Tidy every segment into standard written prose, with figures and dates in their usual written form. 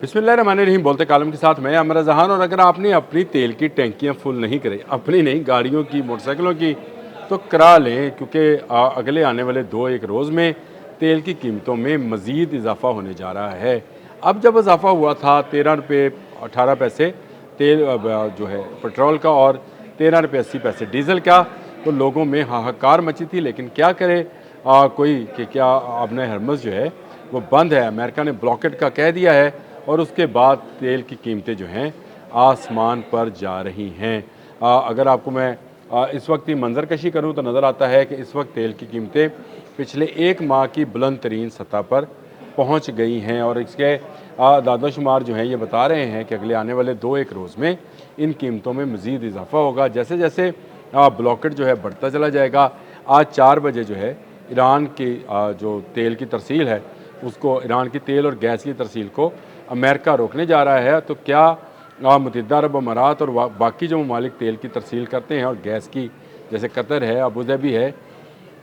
बिस्मिल्लाहिर्रहमानिर्रहीम बोलते कालम के साथ मैं अमर जहान। और अगर आपने अपनी तेल की टैंकियाँ फुल नहीं करें, अपनी नहीं गाड़ियों की, मोटरसाइकिलों की, तो करा लें, क्योंकि अगले आने वाले 2-1 रोज़ में तेल की कीमतों में मज़ीद इजाफ़ा होने जा रहा है। अब जब इजाफ़ा हुआ था 13 रुपये 18 पैसे तेल जो है पेट्रोल का, और 13 रुपये 80 पैसे डीज़ल का, तो लोगों में हाहाकार मची थी। लेकिन क्या करे कोई कि क्या आपने हरमज़ जो है वो बंद है, अमेरिका ने ब्लॉकेट का कह दिया है, और उसके बाद तेल की कीमतें जो हैं आसमान पर जा रही हैं। अगर आपको मैं इस वक्त की मंजरकशी करूं तो नज़र आता है कि इस वक्त तेल की कीमतें पिछले 1 माह की बुलंद तरीन सतह पर पहुंच गई हैं, और इसके दादोशुमार जो हैं ये बता रहे हैं कि अगले आने वाले 2-1 रोज़ में इन कीमतों में मज़ीद इजाफा होगा। जैसे जैसे ब्लॉकेट जो है बढ़ता चला जाएगा। आज 4 बजे जो है ईरान की जो तेल की तरसील है उसको, ईरान की तेल और गैस की तरसील को अमेरिका रोकने जा रहा है। तो क्या मुत्तहिदा अरब अमारात और बाकी जो ममालिक तेल की तरसील करते हैं और गैस की, जैसे कतर है, अबू धाबी है,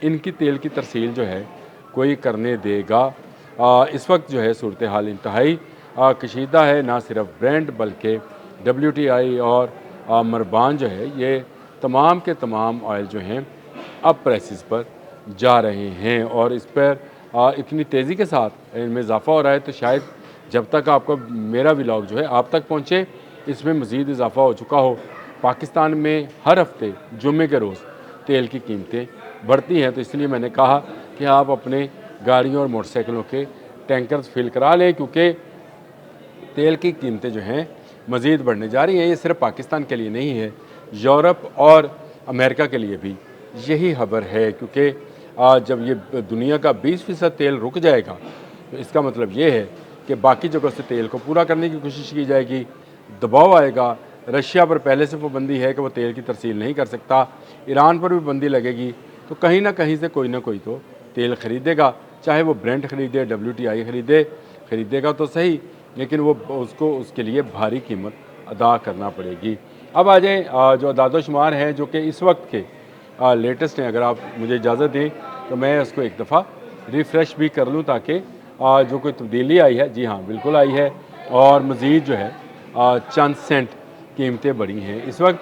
इनकी तेल की तरसील जो है कोई करने देगा? इस वक्त जो है सूरत हाल इंतहाई कशीदा है। ना सिर्फ ब्रेंट बल्कि WTI और मरबान जो है, ये तमाम के तमाम ऑयल जो हैं अब प्राइसेस पर जा रहे हैं, और इस पर इतनी तेज़ी के साथ इनमें इजाफा हो रहा है। तो शायद जब तक आपका मेरा व्लॉग जो है आप तक पहुँचे, इसमें मज़ीद इजाफा हो चुका हो। पाकिस्तान में हर हफ्ते जुम्मे के रोज़ तेल की कीमतें बढ़ती हैं, तो इसलिए मैंने कहा कि आप अपने गाड़ियों और मोटरसाइकिलों के टैंकर्स फिल करा लें, क्योंकि तेल की कीमतें जो हैं मज़ीद बढ़ने जा रही हैं। ये सिर्फ पाकिस्तान के लिए नहीं है, यूरोप और अमेरिका के लिए भी यही खबर है, क्योंकि जब ये दुनिया का 20% तेल रुक जाएगा तो इसका मतलब ये है कि बाकी जगहों से तेल को पूरा करने की कोशिश की जाएगी, दबाव आएगा। रशिया पर पहले से पाबंदी है कि वो तेल की तरसील नहीं कर सकता, ईरान पर भी पाबंदी लगेगी, तो कहीं ना कहीं से कोई ना कोई तो तेल ख़रीदेगा, चाहे वो ब्रेंट ख़रीदे, WTI ख़रीदेगा तो सही, लेकिन वो उसको उसके लिए भारी कीमत अदा करना पड़ेगी। अब आ जाएँ जो अदाद-ओ-शुमार हैं जो कि इस वक्त के लेटेस्ट हैं। अगर आप मुझे इजाज़त दें तो मैं उसको एक दफ़ा रिफ़्रेश भी कर लूँ, ताकि जो कोई तब्दीली आई है, जी हाँ बिल्कुल आई है, और मज़ीद जो है चंद सेंट कीमतें बढ़ी हैं। इस वक्त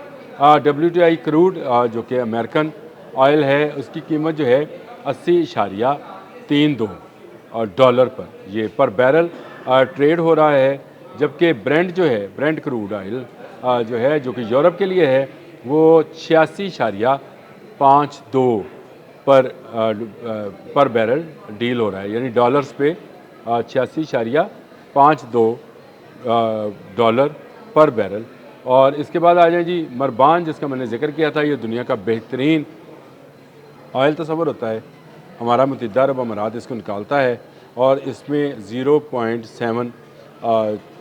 WTI क्रूड जो कि अमेरिकन ऑयल है, उसकी कीमत जो है 80.32 डॉलर पर, ये पर बैरल ट्रेड हो रहा है। जबकि ब्रेंट जो है, ब्रेंट क्रूड ऑयल जो है, जो कि यूरोप के लिए है, वो 86.52 पर बैरल डील हो रहा है, यानी डॉलर्स पे 86.52 डॉलर पर बैरल। और इसके बाद आ जाए जी मरबान, जिसका मैंने जिक्र किया था। ये दुनिया का बेहतरीन ऑयल तस्वर होता है, हमारा मुत्तहिदा अरब अमारात इसको निकालता है, और इसमें 0.7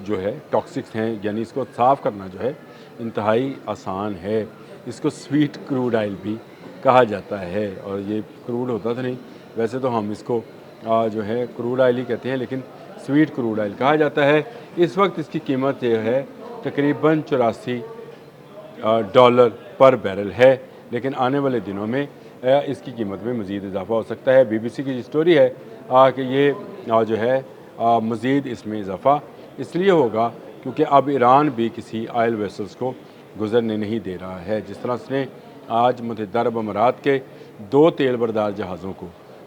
जो है टॉक्सिक्स हैं, यानी इसको साफ़ करना जो है इंतहाई आसान है। इसको स्वीट क्रूड ऑयल भी कहा जाता है, और ये क्रूड होता तो नहीं, वैसे तो हम इसको जो है क्रूड ऑयल ही कहते हैं, लेकिन स्वीट क्रूड ऑयल कहा जाता है। इस वक्त इसकी कीमत जो है तकरीबन 84 डॉलर पर बैरल है, लेकिन आने वाले दिनों में इसकी कीमत में मज़ीद इजाफा हो सकता है। BBC की स्टोरी है कि ये जो है मज़ीद इसमें इजाफा इसलिए होगा क्योंकि अब ईरान भी किसी ऑयल वेसल्स को गुजरने नहीं दे रहा है। जिस तरह से आज मुत्तहिदा अरब अमारात के 2 तेल बरदार जहाज़ों को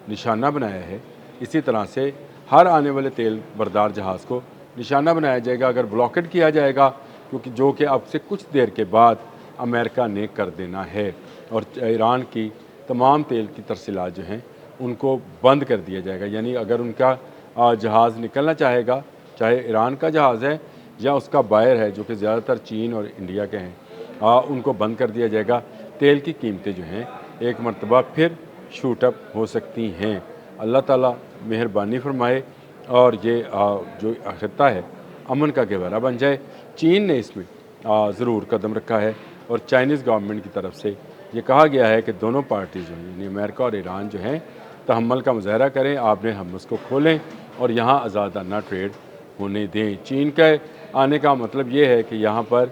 निशाना बनाया है, इसी तरह से हर आने वाले तेल बरदार जहाज़ को निशाना बनाया जाएगा अगर ब्लॉकेट किया जाएगा, क्योंकि जो कि अब से कुछ देर के बाद अमेरिका ने कर देना है, और ईरान की तमाम तेल की तरसीलात जो हैं उनको बंद कर दिया जाएगा। यानी अगर उनका जहाज़ निकलना चाहेगा, चाहे ईरान का जहाज़ है या उसका बायर है, जो कि ज़्यादातर चीन और इंडिया के हैं, उनको बंद कर दिया जाएगा। तेल की कीमतें जो हैं एक मरतबा फिर शूट अप हो सकती हैं। अल्लाह ताला मेहरबानी फरमाए और ये जो खित्ता है अमन का गहवारा बन जाए। चीन ने इसमें ज़रूर कदम रखा है, और चाइनीज़ गवर्नमेंट की तरफ से ये कहा गया है कि दोनों पार्टी जो हैं, यानी अमेरिका और ईरान जो हैं, तहम्मुल का मुज़ाहरा करें, आपने हम उसको खोलें और यहाँ आज़ादाना ट्रेड होने दें। चीन के आने का मतलब ये है कि यहाँ पर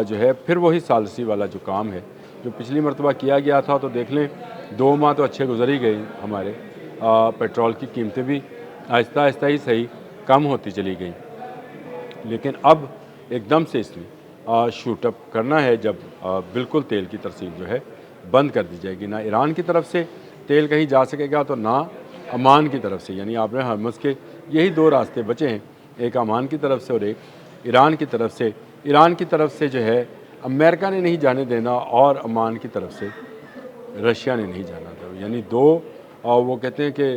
जो है फिर वही सालसी वाला जो काम है जो पिछली मरतबा किया गया था। तो देख लें 2 माह तो अच्छे गुजर ही गए हमारे, पेट्रोल की कीमतें भी आहिस्ता आहिस्ता ही सही कम होती चली गई, लेकिन अब एकदम से इसने शूटअप करना है जब बिल्कुल तेल की तरसील जो है बंद कर दी जाएगी। ना ईरान की तरफ से तेल कहीं जा सकेगा तो ना अमान की तरफ से, यानी आपने हरमुज़ के यही दो रास्ते बचे हैं, एक अमान की तरफ से और एक ईरान की तरफ से। ईरान की तरफ से जो है अमेरिका ने नहीं जाने देना और अमान की तरफ से रशिया ने नहीं जाना था। यानी दो वो कहते हैं कि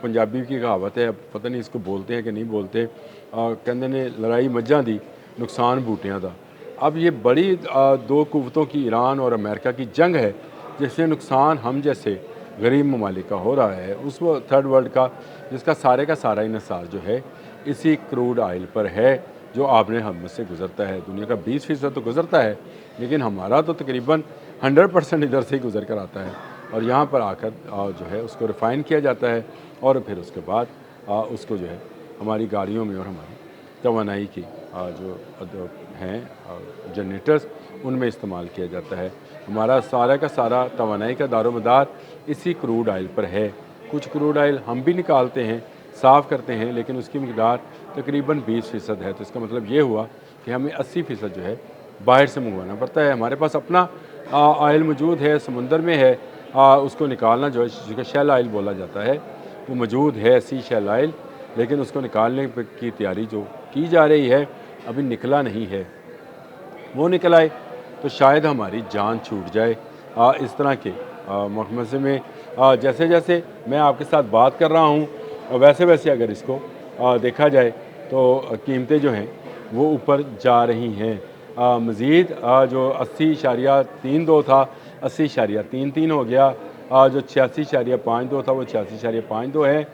पंजाबी की कहावत है, पता नहीं इसको बोलते हैं कि नहीं बोलते, कहते ने लड़ाई मज्जां दी नुकसान बूटियां दा। अब ये बड़ी दो कुव्वतों की ईरान और अमेरिका की जंग है जिससे नुकसान हम जैसे गरीब ममालिक का हो रहा है, उस वो थर्ड वर्ल्ड का, जिसका सारे का सारा इन्हिसार जो है इसी क्रूड ऑयल पर है जो आपने हम से गुजरता है। दुनिया का 20% तो गुजरता है, लेकिन हमारा तो तकरीबन 100% इधर से ही गुजर कर आता है और यहाँ पर आकर जो है उसको रिफ़ाइन किया जाता है और फिर उसके बाद उसको जो है हमारी गाड़ियों में और हमारी तवानाई की जो हैं जनरेटर्स उनमें इस्तेमाल किया जाता है। हमारा सारा का सारा तवानाई का दारोमदार इसी क्रूड ऑयल पर है। कुछ क्रूड ऑयल हम भी निकालते हैं, साफ़ करते हैं, लेकिन उसकी मकदार तकरीबन 20% है। तो इसका मतलब ये हुआ कि हमें 80% जो है बाहर से मंगवाना पड़ता है। हमारे पास अपना ऑयल मौजूद है, समुंदर में है, उसको निकालना जो है जिसको शेल ऑयल बोला जाता है वो मौजूद है, सी शेल ऑयल, लेकिन उसको निकालने की तैयारी जो की जा रही है अभी निकला नहीं है। वो निकल आए तो शायद हमारी जान छूट जाए। इस तरह के मखमसे में जैसे जैसे मैं आपके साथ बात कर रहा हूँ वैसे वैसे अगर इसको देखा जाए तो कीमतें जो हैं वो ऊपर जा रही हैं। मज़ीद जो 80.32 था 80.33 हो गया, जो 86.52 था वो 86.52 है,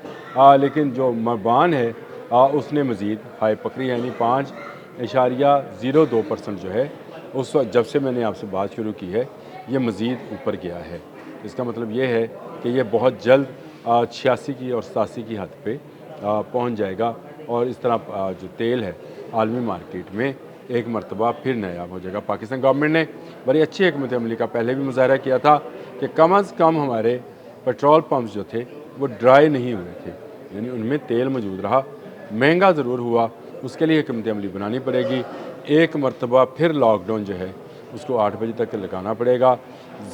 लेकिन जो मरबान है उसने मज़ीद हाई पकड़ी, यानी 5.02% जो है उस वक्त जब से मैंने आपसे बात शुरू की है ये मज़ीद ऊपर गया है। इसका मतलब ये है कि ये बहुत जल्द 86 की और 87 की हद पे पहुंच जाएगा और इस तरह जो तेल है आलमी मार्केट में एक मरतबा फिर नायाब हो जाएगा। पाकिस्तान गवर्नमेंट ने बड़ी अच्छी हिकमत अमली का पहले भी मुजाहरा किया था कि कम अज़ कम हमारे पेट्रोल पम्प्स जो थे वो ड्राई नहीं हुए थे, यानी उनमें तेल मौजूद रहा। महंगा ज़रूर हुआ, उसके लिए हिकमत अमली बनानी पड़ेगी। एक मरतबा फिर लॉकडाउन जो है उसको 8 बजे तक लगाना पड़ेगा।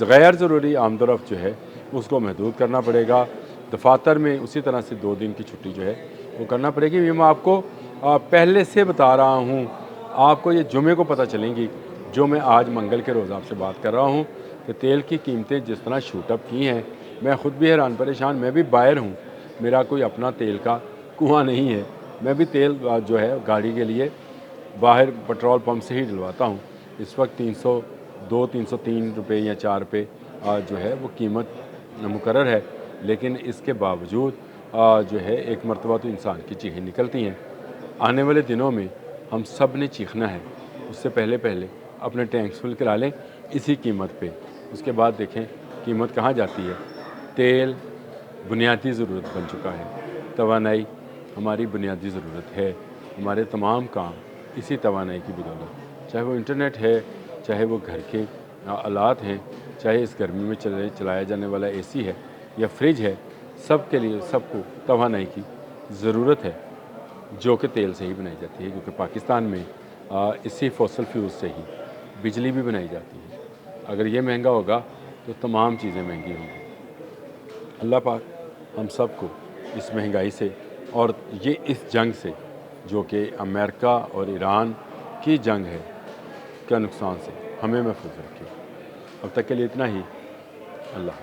गैर ज़रूरी आमदोरफ़्त जो है उसको महदूद करना पड़ेगा। दफातर में उसी तरह से 2 दिन की छुट्टी जो है वो करना पड़ेगी। ये मैं आपको पहले से बता रहा हूँ, आपको ये जुमे को पता चलेंगी जो मैं आज मंगल के रोज़ आपसे बात कर रहा हूँ कि तेल की कीमतें जिस तरह शूटअप की हैं। मैं ख़ुद भी हैरान परेशान, मैं भी बायर हूँ, मेरा कोई अपना तेल का कुआँ नहीं है। मैं भी तेल जो है गाड़ी के लिए बाहर पेट्रोल पंप से ही डलवाता हूँ। इस वक्त 302-303 रुपये या 4 रुपये जो है वो कीमत मुकर्रर है, लेकिन इसके बावजूद जो है एक मरतबा तो इंसान की चीखें निकलती हैं। आने वाले दिनों में हम सब ने चीखना है, उससे पहले पहले अपने टैंक्स फुल करा लें इसी कीमत पे, उसके बाद देखें कीमत कहाँ जाती है। तेल बुनियादी ज़रूरत बन चुका है, तवानाई हमारी बुनियादी ज़रूरत है। हमारे तमाम काम इसी तवानाई की बदौलत, चाहे वो इंटरनेट है, चाहे वो घर के आलात हैं, चाहे इस गर्मी में चलाया जाने वाला एसी है या फ्रिज है, सब के लिए सबको तवानाई की ज़रूरत है जो कि तेल से ही बनाई जाती है, क्योंकि पाकिस्तान में इसी फॉसल फ्यूल से ही बिजली भी बनाई जाती है। अगर ये महंगा होगा तो तमाम चीज़ें महंगी होंगी। अल्लाह पाक हम सब को इस महंगाई से और ये इस जंग से जो कि अमेरिका और ईरान की जंग है का नुकसान से हमें महफूज रखे। अब तक के लिए इतना ही। अल्लाह।